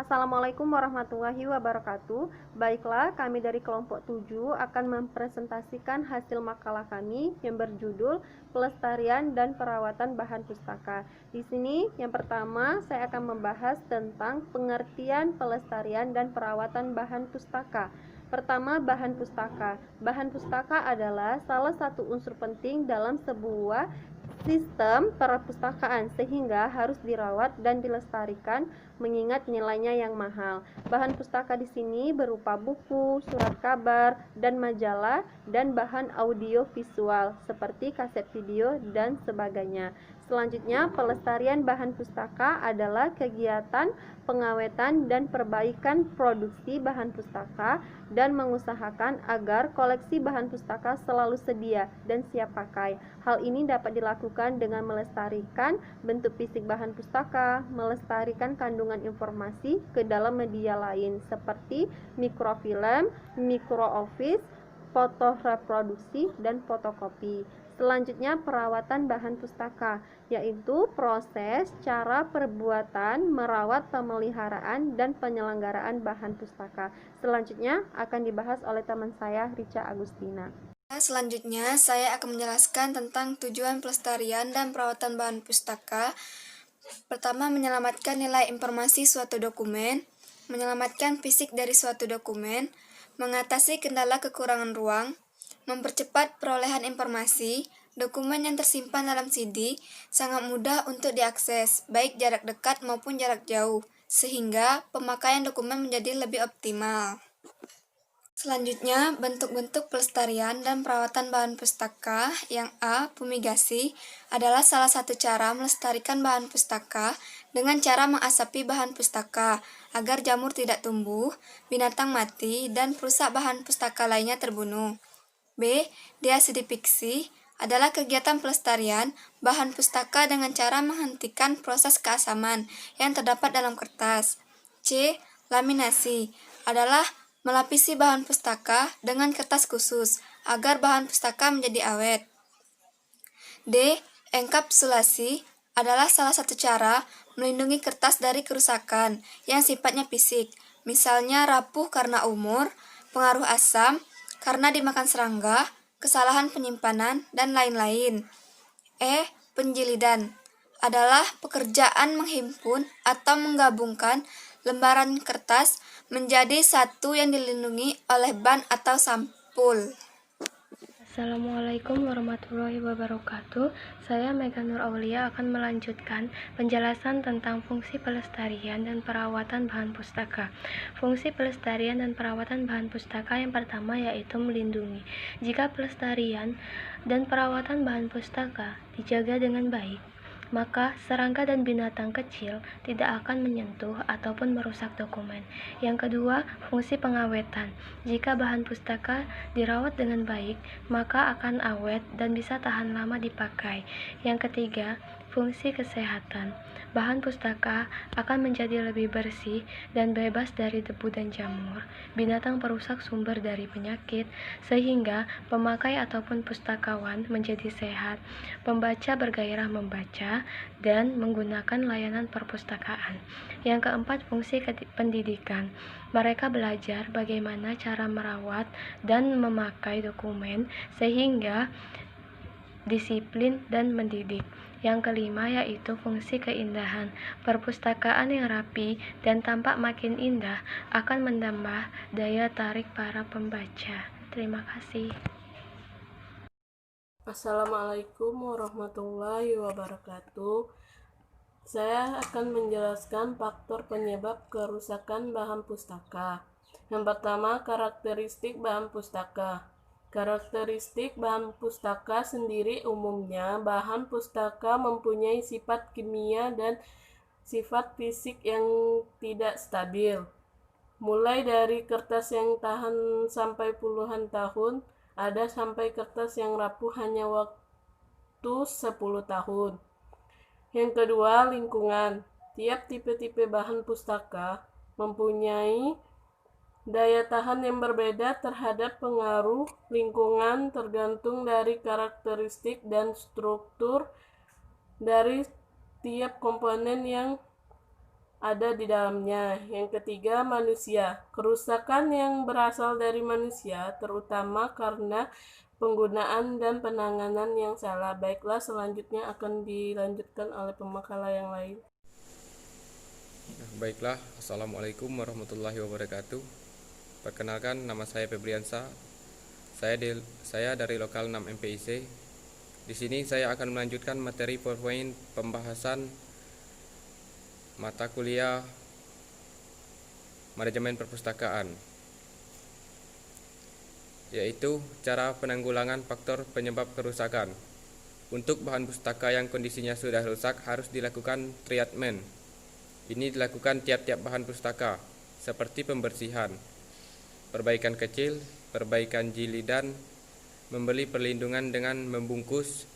Assalamualaikum warahmatullahi wabarakatuh. Baiklah, kami dari kelompok 7 akan mempresentasikan hasil makalah kami yang berjudul Pelestarian dan Perawatan Bahan Pustaka. Di sini yang pertama saya akan membahas tentang pengertian pelestarian dan perawatan bahan pustaka. Pertama, bahan pustaka. Bahan pustaka adalah salah satu unsur penting dalam sebuah sistem perpustakaan sehingga harus dirawat dan dilestarikan mengingat nilainya yang mahal. Bahan pustaka di sini berupa buku, surat kabar, dan majalah dan bahan audio visual seperti kaset video dan sebagainya. Selanjutnya, pelestarian bahan pustaka adalah kegiatan pengawetan dan perbaikan produksi bahan pustaka dan mengusahakan agar koleksi bahan pustaka selalu sedia dan siap pakai. Hal ini dapat dilakukan dengan melestarikan bentuk fisik bahan pustaka, melestarikan kandungan informasi ke dalam media lain seperti mikrofilm, microoffice, foto reproduksi, dan fotokopi. Selanjutnya, perawatan bahan pustaka, yaitu proses, cara perbuatan, merawat, pemeliharaan, dan penyelenggaraan bahan pustaka. Selanjutnya akan dibahas oleh teman saya, Rica Agustina. Selanjutnya, saya akan menjelaskan tentang tujuan pelestarian dan perawatan bahan pustaka. Pertama, menyelamatkan nilai informasi suatu dokumen, menyelamatkan fisik dari suatu dokumen, mengatasi kendala kekurangan ruang, mempercepat perolehan informasi. Dokumen yang tersimpan dalam CD sangat mudah untuk diakses, baik jarak dekat maupun jarak jauh, sehingga pemakaian dokumen menjadi lebih optimal. Selanjutnya, bentuk-bentuk pelestarian dan perawatan bahan pustaka. Yang A. Fumigasi adalah salah satu cara melestarikan bahan pustaka dengan cara mengasapi bahan pustaka agar jamur tidak tumbuh, binatang mati, dan perusak bahan pustaka lainnya terbunuh. B. Deacidifikasi adalah kegiatan pelestarian bahan pustaka dengan cara menghentikan proses keasaman yang terdapat dalam kertas. C. Laminasi adalah melapisi bahan pustaka dengan kertas khusus agar bahan pustaka menjadi awet. D. Enkapsulasi adalah salah satu cara melindungi kertas dari kerusakan yang sifatnya fisik, misalnya rapuh karena umur, pengaruh asam, karena dimakan serangga, kesalahan penyimpanan, dan lain-lain. E. Penjilidan adalah pekerjaan menghimpun atau menggabungkan lembaran kertas menjadi satu yang dilindungi oleh ban atau sampul. Assalamualaikum warahmatullahi wabarakatuh. Saya Mega Nur Aulia akan melanjutkan penjelasan tentang fungsi pelestarian dan perawatan bahan pustaka. Fungsi pelestarian dan perawatan bahan pustaka yang pertama yaitu melindungi. Jika pelestarian dan perawatan bahan pustaka dijaga dengan baik, maka serangga dan binatang kecil tidak akan menyentuh ataupun merusak dokumen. Yang kedua, fungsi pengawetan. Jika bahan pustaka dirawat dengan baik, maka akan awet dan bisa tahan lama dipakai. Yang ketiga, fungsi kesehatan. Bahan pustaka akan menjadi lebih bersih dan bebas dari debu dan jamur, binatang perusak sumber dari penyakit, sehingga pemakai ataupun pustakawan menjadi sehat, pembaca bergairah membaca, dan menggunakan layanan perpustakaan. Yang keempat, fungsi pendidikan. Mereka belajar bagaimana cara merawat dan memakai dokumen sehingga disiplin dan mendidik. Yang kelima yaitu fungsi keindahan. Perpustakaan yang rapi dan tampak makin indah akan menambah daya tarik para pembaca. Terima kasih. Assalamualaikum warahmatullahi wabarakatuh. Saya akan menjelaskan faktor penyebab kerusakan bahan pustaka. Yang pertama, karakteristik bahan pustaka. Karakteristik bahan pustaka sendiri umumnya bahan pustaka mempunyai sifat kimia dan sifat fisik yang tidak stabil. Mulai dari kertas yang tahan sampai puluhan tahun, ada sampai kertas yang rapuh hanya waktu 10 tahun. Yang kedua, lingkungan. Tiap tipe-tipe bahan pustaka mempunyai daya tahan yang berbeda terhadap pengaruh lingkungan tergantung dari karakteristik dan struktur dari tiap komponen yang ada di dalamnya. Yang ketiga, manusia. Kerusakan yang berasal dari manusia, terutama karena penggunaan dan penanganan yang salah. Baiklah, selanjutnya akan dilanjutkan oleh pemakalah yang lain. Baiklah, Assalamualaikum warahmatullahi wabarakatuh. Perkenalkan, nama saya Febriansa. Saya dari lokal 6 MPIC. Di sini saya akan melanjutkan materi PowerPoint pembahasan mata kuliah Manajemen Perpustakaan, yaitu cara penanggulangan faktor penyebab kerusakan. Untuk bahan pustaka yang kondisinya sudah rusak harus dilakukan treatment. Ini dilakukan tiap-tiap bahan pustaka, seperti pembersihan, perbaikan kecil, perbaikan jilidan, membeli perlindungan dengan membungkus,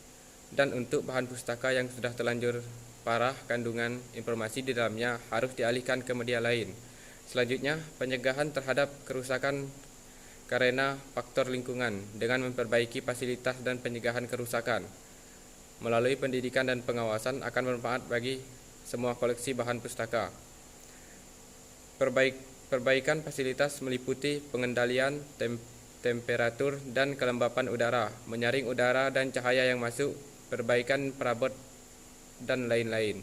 dan untuk bahan pustaka yang sudah terlanjur parah kandungan informasi di dalamnya harus dialihkan ke media lain. Selanjutnya, pencegahan terhadap kerusakan karena faktor lingkungan dengan memperbaiki fasilitas dan pencegahan kerusakan. Melalui pendidikan dan pengawasan akan bermanfaat bagi semua koleksi bahan pustaka. Perbaikan fasilitas meliputi pengendalian temperatur dan kelembapan udara, menyaring udara dan cahaya yang masuk, perbaikan perabot, dan lain-lain.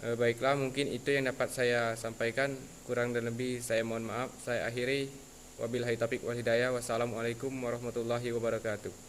Baiklah, mungkin itu yang dapat saya sampaikan. Kurang dan lebih saya mohon maaf. Saya akhiri. Wabillahi taufiq wal hidayah. Wassalamualaikum warahmatullahi wabarakatuh.